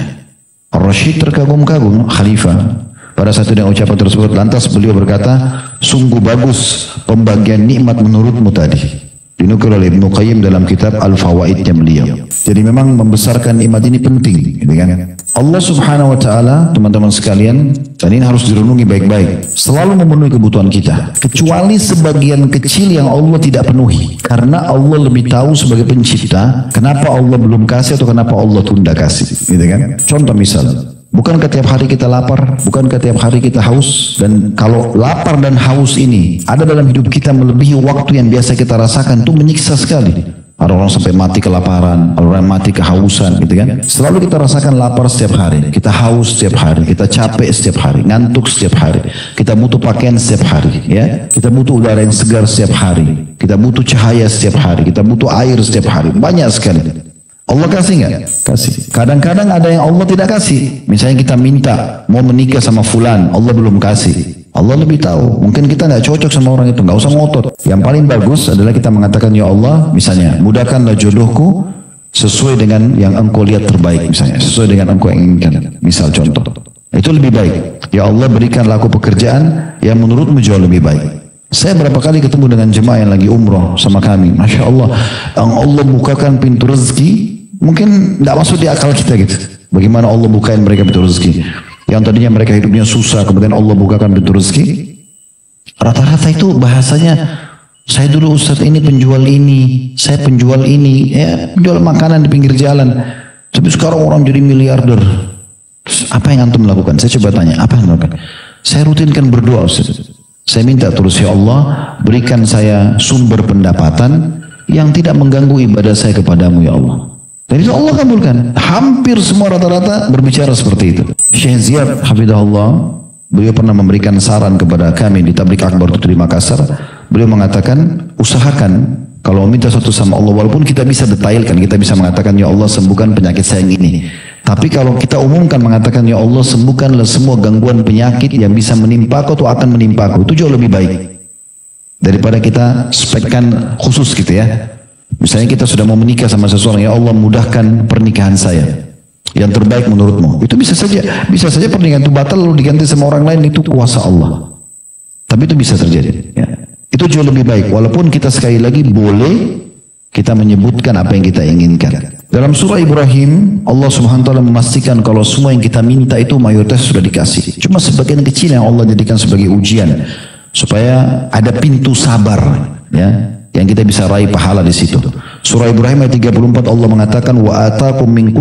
B: Ar-Rashid terkagum-kagum, khalifah. Pada saat itu ucapan tersebut, lantas beliau berkata, sungguh bagus pembagian nikmat menurutmu tadi. Dinukil oleh Ibnu Qayyim dalam kitab Al-Fawaidnya beliau. Jadi memang membesarkan nikmat ini penting, gitu kan? Allah Subhanahu wa taala, teman-teman sekalian, dan ini harus direnungi baik-baik, selalu memenuhi kebutuhan kita, kecuali sebagian kecil yang Allah tidak penuhi. Karena Allah lebih tahu sebagai pencipta, kenapa Allah belum kasih atau kenapa Allah tunda kasih, gitu kan? Contoh misal, bukankah tiap hari kita lapar? Bukankah tiap hari kita haus? Dan kalau lapar dan haus ini ada dalam hidup kita melebihi waktu yang biasa kita rasakan, itu menyiksa sekali. Ada orang sampai mati kelaparan, ada orang mati kehausan, gitu kan? Selalu kita rasakan lapar setiap hari, kita haus setiap hari, kita capek setiap hari, ngantuk setiap hari, kita butuh pakaian setiap hari, ya, kita butuh udara yang segar setiap hari, kita butuh cahaya setiap hari, kita butuh air setiap hari, banyak sekali. Allah kasih nggak? Kasih. Kadang-kadang ada yang Allah tidak kasih. Misalnya kita minta mau menikah sama fulan, Allah belum kasih. Allah lebih tahu. Mungkin kita nggak cocok sama orang itu, nggak usah ngotot. Yang paling bagus adalah kita mengatakan, ya Allah, misalnya mudahkanlah jodohku sesuai dengan yang Engkau lihat terbaik, misalnya sesuai dengan Engkau inginkan. Misal contoh, itu lebih baik. Ya Allah, berikanlah aku pekerjaan yang menurutmu jauh lebih baik. Saya berapa kali ketemu dengan jemaah yang lagi umroh sama kami, masya Allah, yang Allah bukakan pintu rezeki, mungkin nggak masuk di akal kita gitu. Bagaimana Allah bukain mereka pintu rezeki? Yang tadinya mereka hidupnya susah, kemudian Allah bukakan pintu rezeki. Rata-rata itu bahasanya, saya dulu Ustaz ini penjual ini, saya penjual ini, ya penjual makanan di pinggir jalan. Tapi sekarang orang jadi miliarder. Terus apa yang antum lakukan? Saya coba tanya, apa yang lakukan? Saya rutinkan berdoa Ustaz. Saya minta terus, ya Allah, berikan saya sumber pendapatan yang tidak mengganggu ibadah saya kepadamu, ya Allah. Dan itu Allah kabulkan. Hampir semua rata-rata berbicara seperti itu. Syekh Ziyad hafidahullah, beliau pernah memberikan saran kepada kami di Tabligh Akbar di Makassar. Beliau mengatakan, usahakan kalau minta sesuatu sama Allah, walaupun kita bisa detailkan, kita bisa mengatakan, ya Allah sembuhkan penyakit saya yang ini. Tapi kalau kita umumkan mengatakan, ya Allah sembuhkanlah semua gangguan penyakit yang bisa menimpaku atau akan menimpaku, itu jauh lebih baik daripada kita spekkan khusus gitu ya. Misalnya kita sudah mau menikah sama seseorang, ya Allah mudahkan pernikahan saya yang terbaik menurutmu. Itu bisa saja pernikahan itu batal lalu diganti sama orang lain, itu kuasa Allah. Tapi itu bisa terjadi. Ya. Itu jauh lebih baik. Walaupun kita sekali lagi boleh kita menyebutkan apa yang kita inginkan. Dalam surah Ibrahim, Allah Subhanahu wa taala memastikan kalau semua yang kita minta itu mayoritas sudah dikasih. Cuma sebagian kecil yang Allah jadikan sebagai ujian supaya ada pintu sabar, ya. Yang kita bisa raih pahala di situ. Surah Ibrahim ayat 34 Allah mengatakan wa atakum min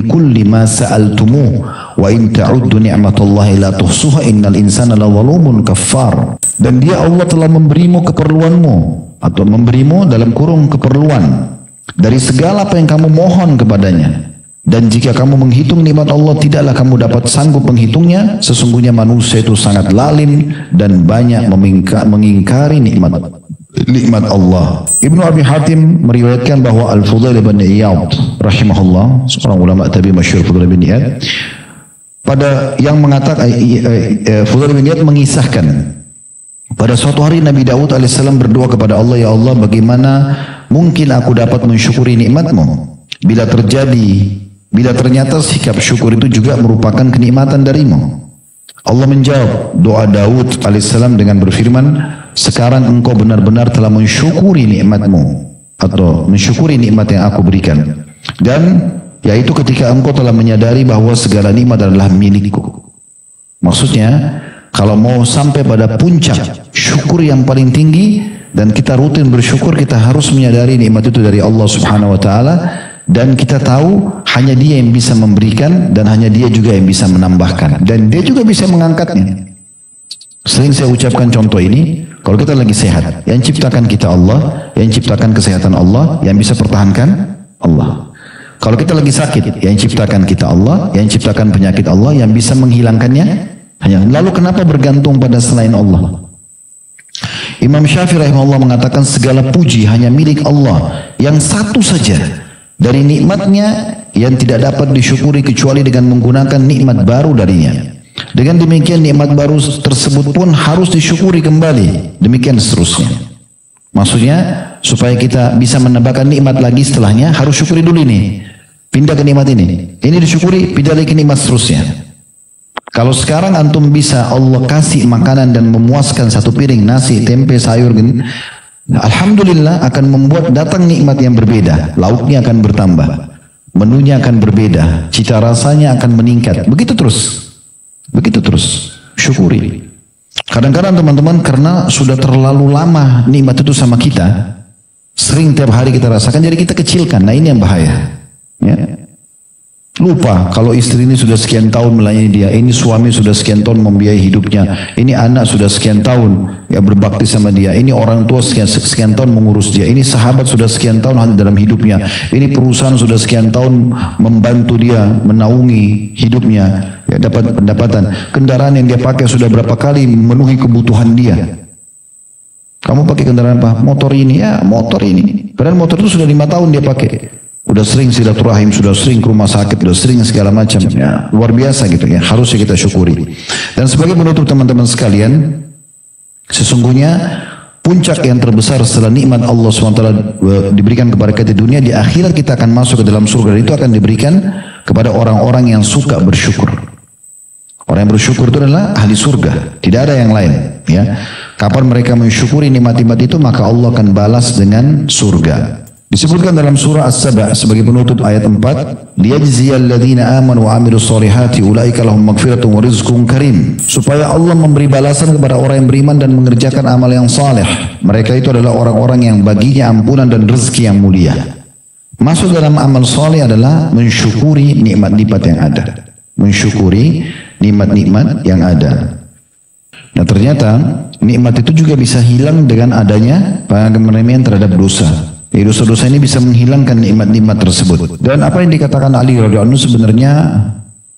B: kulli ma sa'altumu wa in ta'uddu ni'matallahi la tuhsuha innal insana lazalumun kaffar. Dan dia Allah telah memberimu keperluanmu atau memberimu dalam kurung keperluan dari segala apa yang kamu mohon kepadanya. Dan jika kamu menghitung nikmat Allah, tidaklah kamu dapat sanggup menghitungnya. Sesungguhnya manusia itu sangat lalim dan banyak mengingkari nikmat Allah. Ibnu Abi Hatim meriwayatkan bahwa Al-Fudail bin Iyad rahimahullah, seorang ulama tabi'in masyhur, Fudail bin Iyad, pada yang mengatakan Fudail bin Iyad mengisahkan pada suatu hari Nabi Daud alaihissalam berdoa kepada Allah, ya Allah bagaimana mungkin aku dapat mensyukuri nikmatmu Bila ternyata sikap syukur itu juga merupakan kenikmatan darimu. Allah menjawab doa Daud alaihissalam dengan berfirman, sekarang engkau benar-benar telah mensyukuri nikmatmu atau mensyukuri nikmat yang aku berikan. Dan yaitu ketika engkau telah menyadari bahwa segala nikmat adalah milikku. Maksudnya, kalau mau sampai pada puncak syukur yang paling tinggi dan kita rutin bersyukur, kita harus menyadari nikmat itu dari Allah Subhanahu wa taala dan kita tahu hanya Dia yang bisa memberikan dan hanya Dia juga yang bisa menambahkan dan Dia juga bisa mengangkatnya. Sering saya ucapkan contoh ini, kalau kita lagi sehat, yang ciptakan kita Allah, yang ciptakan kesehatan Allah, yang bisa pertahankan Allah. Kalau kita lagi sakit, yang ciptakan kita Allah, yang ciptakan penyakit Allah, yang bisa menghilangkannya hanya. Lalu kenapa bergantung pada selain Allah? Imam Syafi'i rahimahullah mengatakan segala puji hanya milik Allah yang satu saja dari nikmatnya yang tidak dapat disyukuri kecuali dengan menggunakan nikmat baru darinya. Dengan demikian nikmat baru tersebut pun harus disyukuri kembali. Demikian seterusnya. Maksudnya supaya kita bisa menambahkan nikmat lagi setelahnya harus syukuri dulu ini. Pindah ke nikmat ini. Ini disyukuri, pindah lagi ke nikmat seterusnya. Kalau sekarang antum bisa Allah kasih makanan dan memuaskan satu piring nasi, tempe, sayur, alhamdulillah akan membuat datang nikmat yang berbeda. Lauknya akan bertambah, menunya akan berbeda, cita rasanya akan meningkat. Begitu terus, syukuri. Kadang-kadang teman-teman karena sudah terlalu lama nikmat itu sama kita, sering tiap hari kita rasakan, jadi kita kecilkan. Nah ini yang bahaya. Ya. Lupa kalau istri ini sudah sekian tahun melayani dia, ini suami sudah sekian tahun membiayai hidupnya, ini anak sudah sekian tahun ya berbakti sama dia, ini orang tua sekian tahun mengurus dia, ini sahabat sudah sekian tahun hadir dalam hidupnya, ini perusahaan sudah sekian tahun membantu dia menaungi hidupnya, ya dapat pendapatan, kendaraan yang dia pakai sudah berapa kali memenuhi kebutuhan dia. Kamu pakai kendaraan apa? Motor ini, ya motor ini. Padahal motor itu sudah 5 tahun dia pakai. Udah sering silaturahim, sudah sering ke rumah sakit, sudah sering segala macam. Ya, luar biasa gitu ya. Harusnya kita syukuri. Dan sebagai penutup teman-teman sekalian, sesungguhnya puncak yang terbesar setelah nikmat Allah SWT diberikan kepada kita di dunia, di akhirat kita akan masuk ke dalam surga. Dan itu akan diberikan kepada orang-orang yang suka bersyukur. Orang yang bersyukur itu adalah ahli surga. Tidak ada yang lain. Ya. Kapan mereka mensyukuri nikmat-nikmat itu, maka Allah akan balas dengan surga. Disebutkan dalam surah As-Saba sebagai penutup ayat 4, liyajziyal ladzina amanu wa 'amilus solihati ulaika lahum maghfiratun wa rizqun karim. Supaya Allah memberi balasan kepada orang yang beriman dan mengerjakan amal yang saleh. Mereka itu adalah orang-orang yang baginya ampunan dan rezeki yang mulia. Masuk dalam amal saleh adalah mensyukuri nikmat-nikmat yang ada. Mensyukuri nikmat-nikmat yang ada. Nah ternyata nikmat itu juga bisa hilang dengan adanya pengeremeian terhadap dosa. Jadi dosa-dosa ini bisa menghilangkan nikmat-nikmat tersebut. Dan apa yang dikatakan Ali radhiyallahu anhu sebenarnya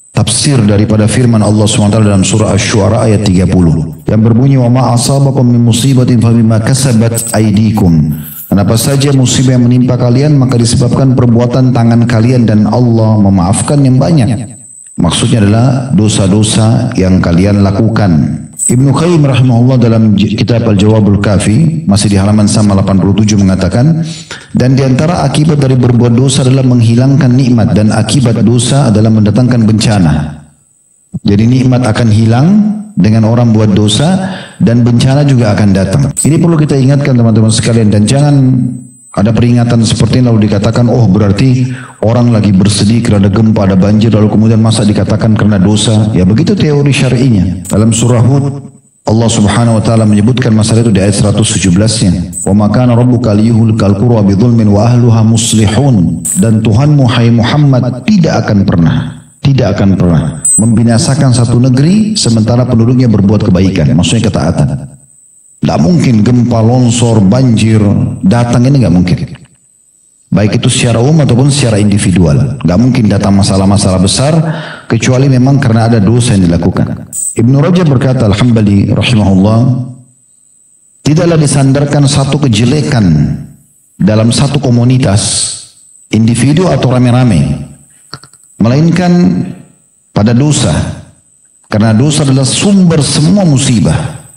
B: tafsir daripada firman Allah SWT dalam surah Asy-Syu'ara ayat 30 yang berbunyi wa ma asabakum min musibatin fa bima kasabat aydikum. Apa saja musibah yang menimpa kalian maka disebabkan perbuatan tangan kalian dan Allah memaafkan yang banyak. Maksudnya adalah dosa-dosa yang kalian lakukan. Ibnu Qayyim rahimahullah dalam kitab Al-Jawabul Kafi masih di halaman sama 87 mengatakan, dan diantara akibat dari berbuat dosa adalah menghilangkan nikmat dan akibat dosa adalah mendatangkan bencana. Jadi nikmat akan hilang dengan orang buat dosa dan bencana juga akan datang. Ini perlu kita ingatkan teman-teman sekalian dan jangan ada peringatan seperti ini lalu dikatakan oh berarti orang lagi bersedih karena gempa ada banjir lalu kemudian masa dikatakan karena dosa. Ya begitu teori syar'inya. Dalam surah Hud Allah Subhanahu wa taala menyebutkan masalah itu di ayat 117-nya. Wa ma kana rabbuka liyuhlikal qura bidzulmin wa ahluha muslihun. Dan Tuhanmu hai Muhammad tidak akan pernah membinasakan satu negeri sementara penduduknya berbuat kebaikan, maksudnya ketaatan. Tidak mungkin gempa, longsor, banjir datang, ini nggak mungkin. Baik itu secara umum ataupun secara individual. Nggak mungkin datang masalah-masalah besar kecuali memang karena ada dosa yang dilakukan. Ibnu Rajab berkata, Al-Hambali rahimahullah, tidaklah disandarkan satu kejelekan dalam satu komunitas, individu atau rame-rame, melainkan pada dosa. Karena dosa adalah sumber semua musibah.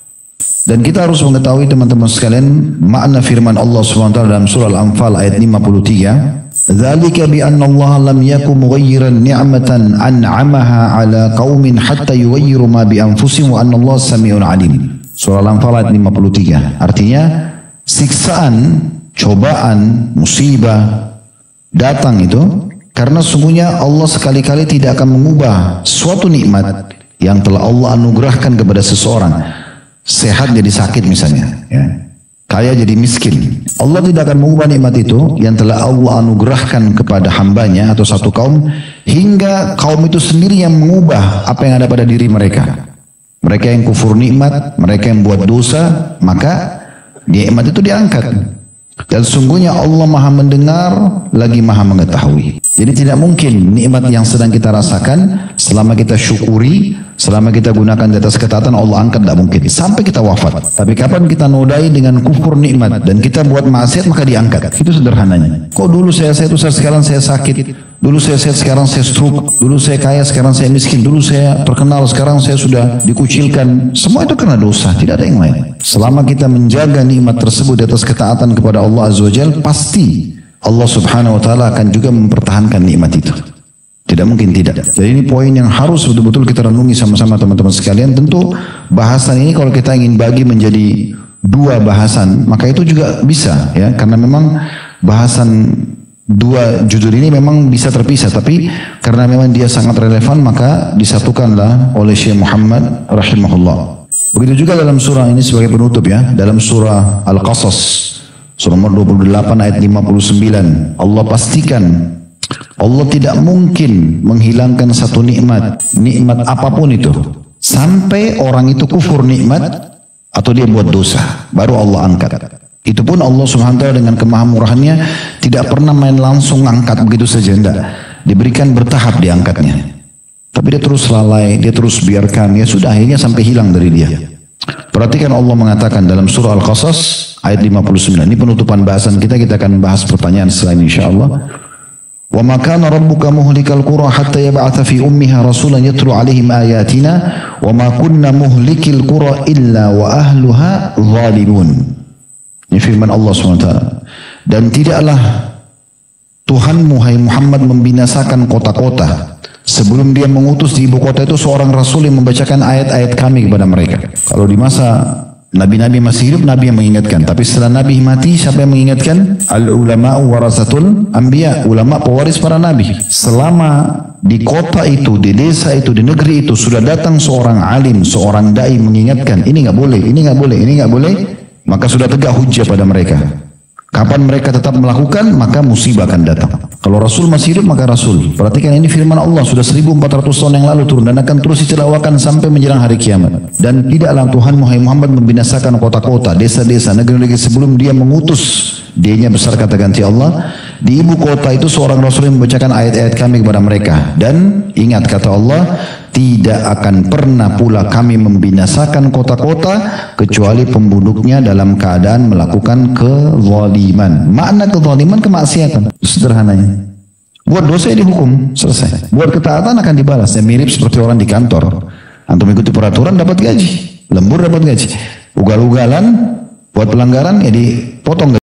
B: Dan kita harus mengetahui teman-teman sekalian makna firman Allah SWT dalam surah Al-Anfal ayat 53 Dzalika bi anna Allah lam yakum mughayyiran ni'matan an'amaha 'ala qaumin hatta yughayyiru ma bi anfusihim wa anna Allah samii'un 'alim. Surah Al-Anfal ayat 53. Artinya siksaan, cobaan, musibah datang itu karena sungguhnya Allah sekali-kali tidak akan mengubah suatu nikmat yang telah Allah anugerahkan kepada seseorang. Sehat jadi sakit misalnya, ya. Kaya jadi miskin. Allah tidak akan mengubah nikmat itu yang telah Allah anugerahkan kepada hambanya atau satu kaum hingga kaum itu sendiri yang mengubah apa yang ada pada diri mereka. Mereka yang kufur nikmat, mereka yang buat dosa, maka nikmat itu diangkat. Dan sungguhnya Allah maha mendengar lagi maha mengetahui. Jadi tidak mungkin nikmat yang sedang kita rasakan selama kita syukuri, selama kita gunakan di atas ketaatan Allah angkat, tidak mungkin sampai kita wafat. Tapi kapan kita nodai dengan kufur nikmat dan kita buat maksiat maka diangkat. Itu sederhananya. Kok dulu saya itu sekarang saya sakit, dulu saya sehat sekarang saya stroke, dulu saya kaya sekarang saya miskin, dulu saya terkenal sekarang saya sudah dikucilkan. Semua itu karena dosa, tidak ada yang lain. Selama kita menjaga nikmat tersebut di atas ketaatan kepada Allah Azza wa Jalla, pasti Allah Subhanahu wa taala akan juga mempertahankan nikmat itu. Tidak mungkin tidak. Jadi ini poin yang harus betul-betul kita renungi sama-sama teman-teman sekalian. Tentu bahasan ini kalau kita ingin bagi menjadi dua bahasan, maka itu juga bisa ya, karena memang bahasan dua judul ini memang bisa terpisah, tapi karena memang dia sangat relevan maka disatukanlah oleh Syekh Muhammad rahimahullah. Begitu juga dalam surah ini sebagai penutup ya, dalam surah Al-Qasas surah nomor 28 ayat 59 Allah pastikan Allah tidak mungkin menghilangkan satu nikmat apapun itu sampai orang itu kufur nikmat atau dia buat dosa, baru Allah angkat. Itu pun Allah Subhanahu wa taala dengan kemahamurahannya tidak pernah main langsung angkat begitu saja, enggak. Diberikan bertahap diangkatnya. Tapi dia terus lalai, dia terus biarkan, ya sudah akhirnya sampai hilang dari dia. Perhatikan Allah mengatakan dalam surah Al-Qasas ayat 59. Ini penutupan bahasan kita akan bahas pertanyaan setelah ini insyaallah. Wa ma kana rabbuka muhlikal qura hatta yab'atha fi ummiha rasulan yatlu 'alaihim ayatina wa ma kunna muhlikil qura illa wa ahluha zalimun. Ini firman Allah SWT. Dan tidaklah Tuhanmu hai Muhammad membinasakan kota-kota sebelum dia mengutus di ibu kota itu seorang rasul yang membacakan ayat-ayat kami kepada mereka. Kalau di masa Nabi-Nabi masih hidup, Nabi yang mengingatkan. Tapi setelah Nabi mati, siapa yang mengingatkan? Al-ulama'u warasatul anbiya. Ulama pewaris para Nabi. Selama di kota itu, di desa itu, di negeri itu sudah datang seorang alim, seorang dai mengingatkan, ini nggak boleh, ini nggak boleh, ini nggak boleh, maka sudah tegak hujjah pada mereka. Kapan mereka tetap melakukan, maka musibah akan datang. Kalau Rasul masih hidup, maka Rasul. Perhatikan ini firman Allah, sudah 1400 tahun yang lalu turun dan akan terus dicelakakan sampai menjelang hari kiamat. Dan tidaklah Tuhan Muhammad membinasakan kota-kota, desa-desa, negeri-negeri sebelum dia mengutus. D-nya besar kata ganti Allah. Di ibu kota itu seorang Rasul yang membacakan ayat-ayat kami kepada mereka. Dan ingat kata Allah, tidak akan pernah pula kami membinasakan kota-kota kecuali pembunuhnya dalam keadaan melakukan kezaliman. Makna kezaliman kemaksiatan. Sederhananya. Buat dosa dihukum, selesai. Buat ketaatan akan dibalas. Ya, mirip seperti orang di kantor. Antum ikuti peraturan dapat gaji, lembur dapat gaji. Ugal-ugalan buat pelanggaran ya dipotong.